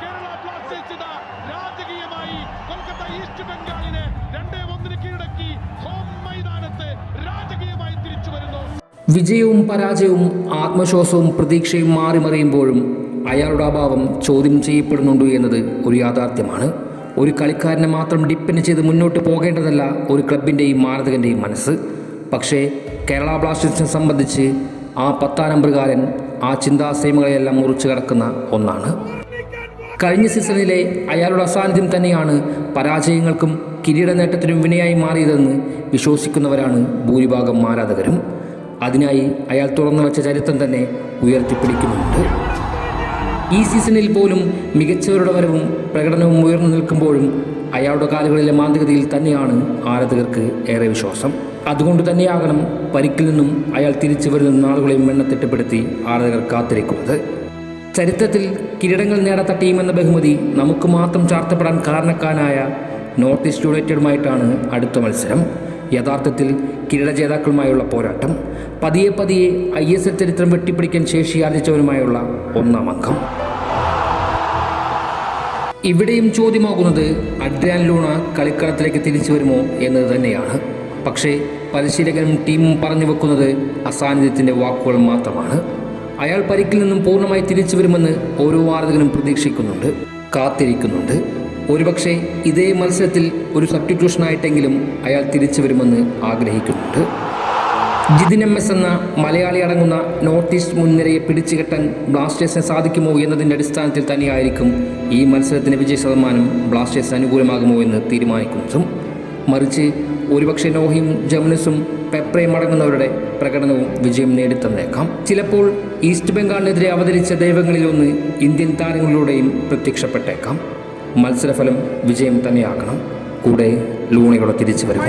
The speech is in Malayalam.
കേരള ബ്ലാസ്റ്റേഴ്സ് രാജകീയമായി കൊൽക്കത്ത ഈസ്റ്റ് ബംഗാളിനെ 2-1 കീഴടക്കി ഹോം മൈതാനത്ത് രാജകീയമായി തിരിച്ചു വരുന്നു. വിജയവും പരാജയവും ആത്മവിശ്വാസവും പ്രതീക്ഷയും മാറി മറിയുമ്പോഴും അയാളുടെ അഭാവം ചോദ്യം ചെയ്യപ്പെടുന്നുണ്ട് എന്നത് ഒരു യാഥാർത്ഥ്യമാണ്. ഒരു കളിക്കാരനെ മാത്രം ഡിപ്പെൻഡ് ചെയ്ത് മുന്നോട്ട് പോകേണ്ടതല്ല ഒരു ക്ലബിൻ്റെയും ആരാധകൻ്റെയും മനസ്സ്. പക്ഷേ കേരള ബ്ലാസ്റ്റേഴ്സിനെ സംബന്ധിച്ച് ആ 10-ാം നമ്പറുകാരൻ ആ ചിന്താസേമകളെയെല്ലാം മുറിച്ചു കടക്കുന്ന ഒന്നാണ്. കഴിഞ്ഞ സീസണിലെ അയാളുടെ അസാന്നിധ്യം തന്നെയാണ് പരാജയങ്ങൾക്കും കിരീട നേട്ടത്തിനും വിനയായി മാറിയതെന്ന് വിശ്വസിക്കുന്നവരാണ് ഭൂരിഭാഗം ആരാധകരും. അതിനായി അയാൾ തുറന്നു വച്ച ചരിത്രം തന്നെ ഉയർത്തിപ്പിടിക്കുന്നുണ്ട്. ഈ സീസണിൽ പോലും മികച്ചവരുടെ വരവും പ്രകടനവും ഉയർന്നു നിൽക്കുമ്പോഴും അയാളുടെ കാലുകളിലെ മാന്ത്രികതയിൽ തന്നെയാണ് ആരാധകർക്ക് ഏറെ വിശ്വാസം. അതുകൊണ്ട് തന്നെയാകണം പരിക്കിൽ നിന്നും അയാൾ തിരിച്ചു വരുന്ന നാളുകളെയും എണ്ണത്തിട്ടപ്പെടുത്തി ആരാധകർ കാത്തിരിക്കുന്നത്. ചരിത്രത്തിൽ കിരീടങ്ങൾ നേടാത്ത ടീമെന്ന ബഹുമതി നമുക്ക് മാത്രം ചാർത്തപ്പെടാൻ കാരണക്കാരനായ നോർത്ത് ഈസ്റ്റ് യുണൈറ്റഡുമായിട്ടാണ് അടുത്ത മത്സരം. യഥാർത്ഥത്തിൽ കിരീട ജേതാക്കളുമായുള്ള പോരാട്ടം. പതിയെ ISL ചരിത്രം വെട്ടിപ്പിടിക്കാൻ ശേഷിയാർജിച്ചവരുമായുള്ള 1-ാം അംഗം. ഇവിടെയും ചോദ്യമാകുന്നത് അഡ്രിയാൻ ലൂണ കളിക്കളത്തിലേക്ക് തിരിച്ചു വരുമോ എന്നത് തന്നെയാണ്. പക്ഷേ പരിശീലകനും ടീമും പറഞ്ഞു വെക്കുന്നത് അസാന്നിധ്യത്തിൻ്റെ വാക്കുകൾ മാത്രമാണ്. അയാൾ പരിക്കിൽ നിന്നും പൂർണ്ണമായി തിരിച്ചു വരുമെന്ന് ഓരോ ആരാധകനും പ്രതീക്ഷിക്കുന്നുണ്ട്, കാത്തിരിക്കുന്നുണ്ട്. ഒരുപക്ഷെ ഇതേ മത്സരത്തിൽ ഒരു സബ്സ്റ്റിറ്റ്യൂഷനായിട്ടെങ്കിലും അയാൾ തിരിച്ചു വരുമെന്ന് ആഗ്രഹിക്കുന്നുണ്ട്. ജിതിൻ MS എന്ന മലയാളി അടങ്ങുന്ന നോർത്ത് ഈസ്റ്റ് മുൻനിരയെ പിടിച്ചുകെട്ടാൻ ബ്ലാസ്റ്റേഴ്സിന് സാധിക്കുമോ എന്നതിൻ്റെ അടിസ്ഥാനത്തിൽ തന്നെയായിരിക്കും ഈ മത്സരത്തിൻ്റെ വിജയ ശതമാനം ബ്ലാസ്റ്റേഴ്സിന് അനുകൂലമാകുമോ എന്ന് തീരുമാനിക്കുന്നതും. മറിച്ച് ഒരുപക്ഷെ നോഹിയും ജമുനസും പെപ്രയും അടങ്ങുന്നവരുടെ പ്രകടനവും വിജയം നേടിത്തന്നേക്കാം. ചിലപ്പോൾ ഈസ്റ്റ് ബംഗാളിനെതിരെ അവതരിച്ച ദൈവങ്ങളിലൊന്ന് ഇന്ത്യൻ താരങ്ങളിലൂടെയും പ്രത്യക്ഷപ്പെട്ടേക്കാം. മത്സരഫലം വിജയം തന്നെയാകണം. കൂടെ ലൂണയുടെ തിരിച്ചു വരും.